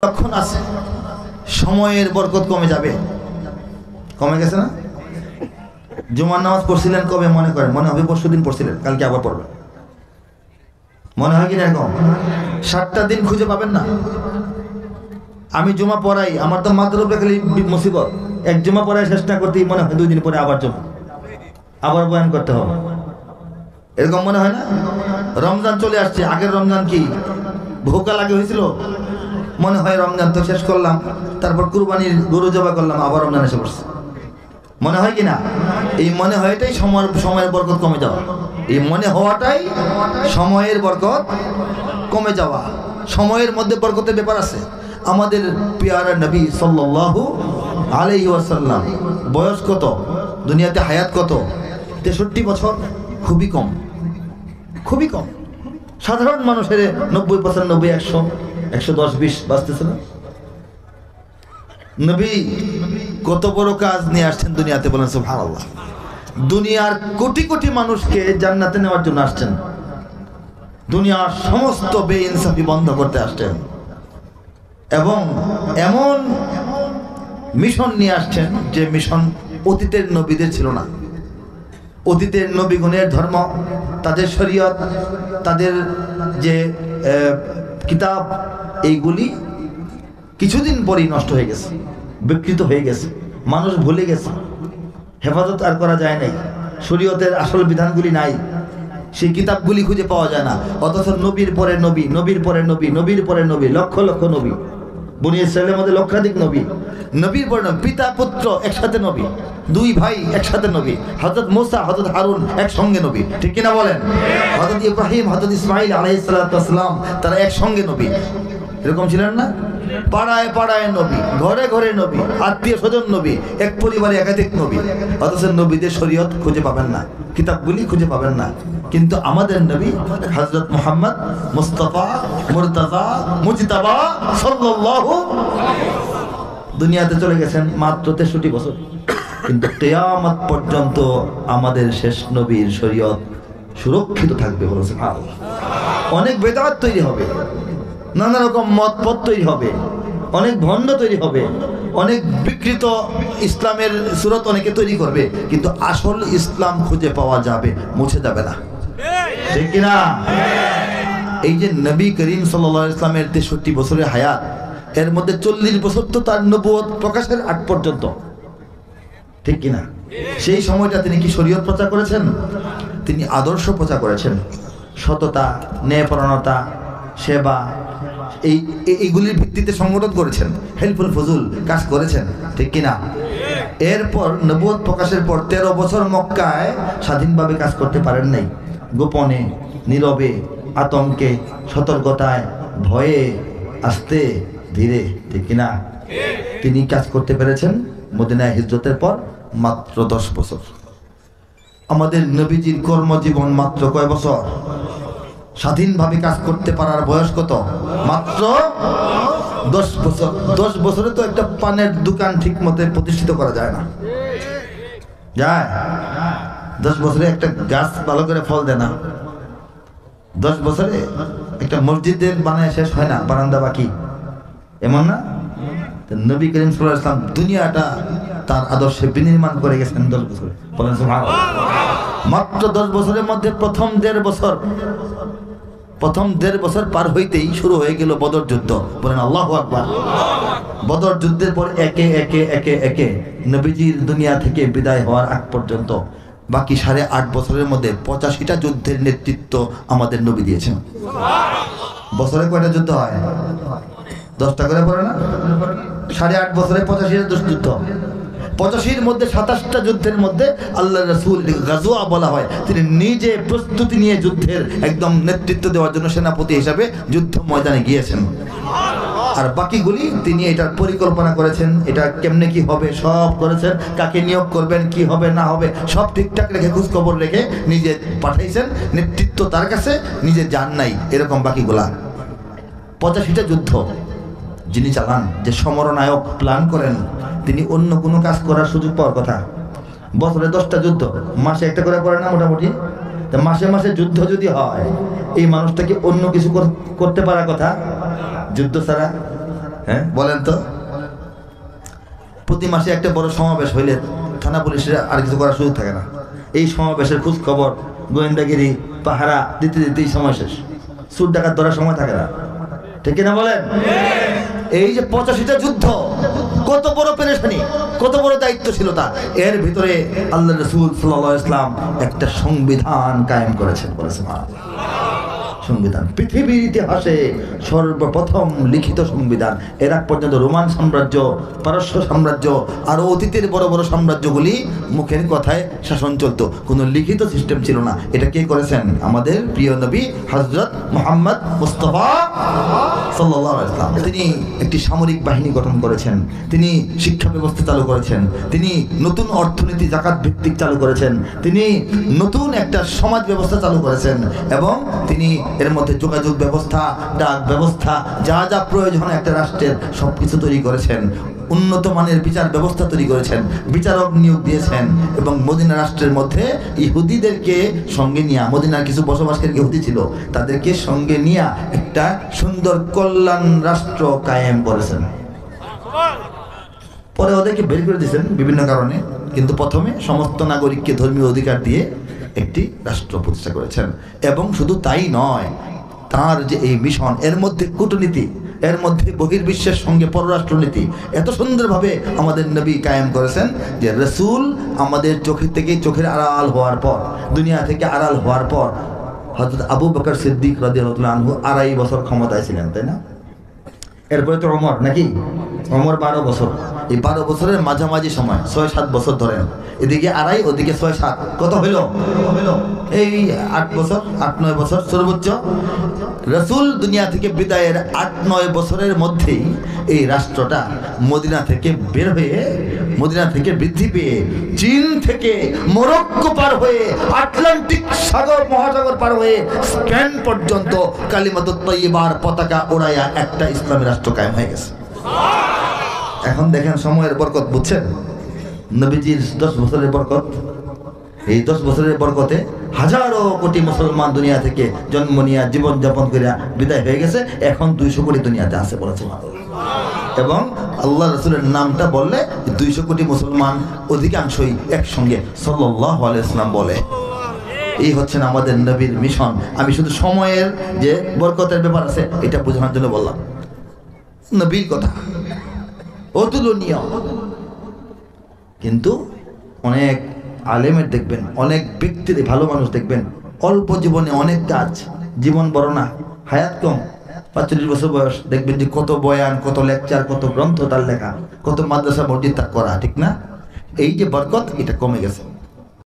লক্ষণ আছে, সময়ের বরকত কমে যাবে। কমে গেছে না? জুমার নামাজ পড়ছিলেন কবে মনে করেন? মনে হবে পরশুদিন পড়ছিলেন, কালকে আবার পড়বেন। মনে হয় কিনা এরকম? 7টা দিন খুঁজে পাবেন না। আমি জুমা পড়াই, আমার তো মাত্র খালি মুসিবত। এক জুমা পড়াই শেষ না করতেই মনে হয় 2 দিন পরে আবার জমা, আবার বয়ান করতে হবে। এরকম মনে হয় না? রমজান চলে আসছে, আগের রমজান কি ভোকা লাগে হয়েছিল? মনে হয় রমজান তো শেষ করলাম, তারপর কুরবানির গরু জবাই করলাম, আবার রমজান এসে পড়ছে। মনে হয় কিনা? এই মনে হওয়াটাই সময়ের বরকত কমে যাওয়া। এই মনে হওয়াটাই সময়ের বরকত কমে যাওয়া। সময়ের মধ্যে বরকতের ব্যাপার আছে। আমাদের পেয়ারা নবী সাল্লাল্লাহু আলাইহি ওয়াসাল্লাম বয়স কত? দুনিয়াতে হায়াত কত? 63 বছর। খুবই কম, খুবই কম। সাধারণ মানুষের 90, 95, 100, 110, 20 বাঁচতেছে না। নবী কত বড় কাজ নিয়ে আসছেন দুনিয়াতে, বলেন সুবহানাল্লাহ। দুনিয়ার কোটি কোটি মানুষকে জান্নাতে নেওয়ার জন্য আসছেন। দুনিয়ার সমস্ত বেইনসাফি বন্ধ করতে আসছেন এবং এমন মিশন নিয়ে আসছেন যে মিশন অতীতের নবীদের ছিল না। অতীতের নবীগণের ধর্ম, তাদের শরীয়ত, তাদের যে কিতাব, এইগুলি কিছুদিন পরেই নষ্ট হয়ে গেছে, বিকৃত হয়ে গেছে, মানুষ ভুলে গেছে। হেফাজত আর করা যায় নাই, শরীয়তের আসল বিধানগুলি নাই, সেই কিতাবগুলি খুঁজে পাওয়া যায় না। অথচ নবীর পরে নবী, নবীর পরে নবী, নবীর পরে নবী, লক্ষ লক্ষ নবী। বনী ইসরাইলের মধ্যে লক্ষাধিক নবী। নবীর পরে নবী, পিতা পুত্র একসাথে নবী, 2 ভাই একসাথে নবী। হযরত মুসা, হযরত হারুন একসঙ্গে নবী, ঠিক কিনা বলেন? হযরত ইব্রাহিম, হযরত ইসমাইল আলাইহিস সালাম তারা একসঙ্গে নবী। এরকম ছিলেন না? পাড়ায় পাড়ায় নবী, ঘরে ঘরে নবী, আত্মীয় স্বজন নবী, এক পরিবারে একাধিক নবী। অথচ নবীদের শরীয়ত খুঁজে পাবেন না, কিতাবগুলি খুঁজে পাবেন না। কিন্তু আমাদের নবী হযরত মুহাম্মদ মুস্তাফা মুরতাজা মুজতাবা সাল্লাল্লাহু দুনিয়াতে চলে গেছেন মাত্র 63 বছর। কিন্তু কিয়ামত পর্যন্ত আমাদের শেষ নবীর শরীয়ত সুরক্ষিত থাকবে। বলে সুবহানাল্লাহ। অনেক বেদাত তৈরি হবে, নানা রকম মতপথ তৈরি হবে, অনেক ভণ্ড তৈরি হবে, অনেক বিকৃত ইসলামের সুরত অনেকে তৈরি করবে, কিন্তু আসল ইসলাম খুঁজে পাওয়া যাবে, মুছে যাবে না, ঠিক কিনা? এই যে নবী করিম সাল্লাল্লাহু আলাইহি ইসলামের 63 বছরের হায়াত, এর মধ্যে 40 বছর তো তার নবুয়ত প্রকাশের আগ পর্যন্ত, ঠিক কিনা? সেই সময়টা তিনি কি শরীয়ত প্রচার করেছেন? তিনি আদর্শ প্রচার করেছেন। সততা, ন্যায়পরায়ণতা, সেবা, এইগুলির ভিত্তিতে সংগঠন করেছেন, হেল্পফুল ফজুল কাজ করেছেন, ঠিক কিনা? এরপর নবুয়ত প্রকাশের পর 13 বছর মক্কায় স্বাধীনভাবে কাজ করতে পারেন নাই। গোপনে, নীরবে, আতঙ্কে, সতর্কতায়, ভয়ে, আস্তে ধীরে, ঠিক কিনা? তিনি কাজ করতে পেরেছেন মদিনায় হিজরতের পর মাত্র 10 বছর। আমাদের নবীজির কর্মজীবন মাত্র কয় বছর? স্বাধীনভাবে কাজ করতে পারার বয়স কত? মাত্র 10 বছর। 10 বছরে তো একটা পানের দোকান ঠিক মতো প্রতিষ্ঠিত করা যায় না, যায়? 10 বছরে একটা গাছ ভালো করে ফল দেয় না। 10 বছরে একটা মসজিদের বানায় শেষ হয় না, বারান্দা বাকি, এমন না? নবী করিম সাল্লাল্লাহু আলাইহি ওয়াসাল্লাম দুনিয়াটা তার আদর্শে বিনির্মাণ করে গেছেন 10 বছরে, বলেন সুবহানাল্লাহ। মাত্র 10 বছরের মধ্যে প্রথম 1.5 বছর পার হইতেই শুরু হয়ে গেল বদর যুদ্ধ, বলেন আল্লাহু আকবার। বদর যুদ্ধের পর একে একে একে একে নবীজির দুনিয়া থেকে বিদায় হওয়ার আগ পর্যন্ত বাকি 8.5 বছরের মধ্যে 85টা যুদ্ধের নেতৃত্ব আমাদের নবী দিয়েছেন। বছরে কয়টা যুদ্ধ হয়? 10টা করে পড়ে না? 8.5 বছরে 85টা যুদ্ধ। 85-র মধ্যে 27টা যুদ্ধের মধ্যে আল্লাহ রাসূল গাজওয়া বলা হয়, তিনি নিজে প্রস্তুতি নিয়ে যুদ্ধের একদম নেতৃত্ব দেওয়ার জন্য সেনাপতি হিসাবে যুদ্ধ ময়দানে গিয়েছেন। আর বাকিগুলি তিনি এটার পরিকল্পনা করেছেন, এটা কেমনে কি হবে সব করেছেন, কাকে নিয়োগ করবেন, কি হবে না হবে সব ঠিকঠাক রেখে, খোঁজ খবর রেখে নিজে পাঠাইছেন। নেতৃত্ব তার কাছে, নিজে যান নাই। এরকম বাকিগুলা 85টা যুদ্ধ যিনি চালান, যে সমরনায়ক প্ল্যান করেন, তিনি অন্য কোনো কাজ করার সুযোগ পাওয়ার কথা। বছরে 10টা যুদ্ধ, মাসে একটা করে পড়ে না মোটামুটি? মাসে মাসে যুদ্ধ যদি হয়, এই মানুষটাকে অন্য কিছু করতে পারার কথা যুদ্ধ ছাড়া, হ্যাঁ বলেন তো, প্রতি মাসে একটা বড় সমাবেশ হইলে থানা পুলিশের আর কিছু করার সুযোগ থাকে না। এই সমাবেশের খোঁজ খবর গোয়েন্দাগিরি পাহারা দিতে দিতেই সময় শেষ, চুর ডাকাত ধরার সময় থাকে না, ঠিক কিনা বলেন? এই যে 85টা যুদ্ধ, কত বড় পেরেশানি, কত বড় দায়িত্বশীলতা, এর ভিতরে আল্লাহ রাসূল সাল্লাল্লাহু আলাইহি ওয়াসাল্লাম একটা সংবিধান কায়েম করেছেন। বলেছেন সংবিধান পৃথিবীর ইতিহাসে সর্বপ্রথম লিখিত সংবিধান। এর আগ পর্যন্ত রোমান সাম্রাজ্য, পারস্য সাম্রাজ্য, আরো অতীতের বড় বড় সাম্রাজ্যগুলি মুখের কথায় শাসন চলতো, কোনো লিখিত সিস্টেম ছিল না। এটা কে করেছেন? আমাদের প্রিয় নবী হযরত মুহাম্মদ মুস্তাফা সাল্লাল্লাহু আলাইহি ওয়াসাল্লাম। তিনি একটি সামরিক বাহিনী গঠন করেছেন, তিনি শিক্ষা ব্যবস্থা চালু করেছেন, তিনি নতুন অর্থনীতি জাকাত ভিত্তিক চালু করেছেন, তিনি নতুন একটা সমাজ ব্যবস্থা চালু করেছেন, এবং তিনি এর মধ্যে যোগাযোগ ব্যবস্থা, ডাক ব্যবস্থা, যা যা প্রয়োজন একটা রাষ্ট্রের সবকিছু তৈরি করেছেন। উন্নত মানের বিচার ব্যবস্থা তৈরি করেছেন, বিচারক নিয়োগ দিয়েছেন, এবং মদিনা রাষ্ট্রের মধ্যে ইহুদিদেরকে সঙ্গে নিয়ে, মদিনার কিছু বসবাসকারী ইহুদি ছিল, তাদেরকে সঙ্গে নিয়ে একটা সুন্দর কল্যাণ রাষ্ট্র কায়েম করেছেন। পরে ওদেরকে বের করে দিয়েছেন বিভিন্ন কারণে, কিন্তু প্রথমে সমস্ত নাগরিককে ধর্মীয় অধিকার দিয়ে একটি রাষ্ট্র প্রতিষ্ঠা করেছেন। এবং শুধু তাই নয়, তার যে এই মিশন, এর মধ্যে কূটনীতি, এর মধ্যে বহির্বিশ্বের সঙ্গে পররাষ্ট্রনীতি এত সুন্দরভাবে আমাদের নবী কায়েম করেছেন যে রাসূল আমাদের চোখের থেকে চোখের আড়াল হওয়ার পর, দুনিয়া থেকে আড়াল হওয়ার পর, হযরত আবু বকর সিদ্দিক রাদিয়াল্লাহু আনহু 2.5 বছর ক্ষমতায় ছিলেন, তাই না? এরপরে তো ওমর, নাকি? ওমর 12 বছর। এই 12 বছরের মাঝামাঝি সময় 6-7 বছর ধরেন, এদিকে 2.5, ওদিকে 6-7, কত হইল? এই 8 বছর, 8-9 বছর সর্বোচ্চ। রাসূল দুনিয়া থেকে বিদায়ের 8-9 বছরের মধ্যেই এই রাষ্ট্রটা মদিনা থেকে বের হয়ে, মদিনা থেকে বৃদ্ধি পেয়ে, চীন থেকে মরক্কো পার হয়ে, আটলান্টিক সাগর মহাসাগর পার হয়ে স্পেন পর্যন্ত কালিমাতুত তাইয়্যিবার পতাকা ওড়াইয়া একটা ইসলামী রাষ্ট্র কায়েম হয়ে গেছে। এখন দেখেন সময়ের বরকত, বুঝছেন? নবীজির 10 বছরের বরকত, এই 10 বছরের বরকতে হাজারো কোটি মুসলমান দুনিয়া থেকে জন্ম নিয়ে জীবন যাপন করে বিদায় হয়ে গেছে। এখন 200 কোটি দুনিয়াতে আছে, বলেছে। এবং আল্লাহ রাসূলের নামটা বললে 200 কোটি মুসলমান অধিকাংশই একসঙ্গে সাল্লাল্লাহু আলাইহি ওয়াসাল্লাম বলে। এই হচ্ছেন আমাদের নবীর মিশন। আমি শুধু সময়ের যে বরকতের ব্যাপার আছে এটা বোঝানোর জন্য বললাম। নবীর কথা অতুলনীয়, কিন্তু অনেক আলেমের দেখবেন, অনেক ব্যক্তির, ভালো মানুষ দেখবেন, অল্প জীবনে অনেক কাজ, জীবন বড় না, হায়াত কম, 45 বছর বয়স, দেখবেন যে কত বয়ান, কত লেকচার, কত গ্রন্থ তার লেখা, কত মাদ্রাসা মসজিদ তার করা, ঠিক না? এই যে বরকত, এটা কমে গেছে।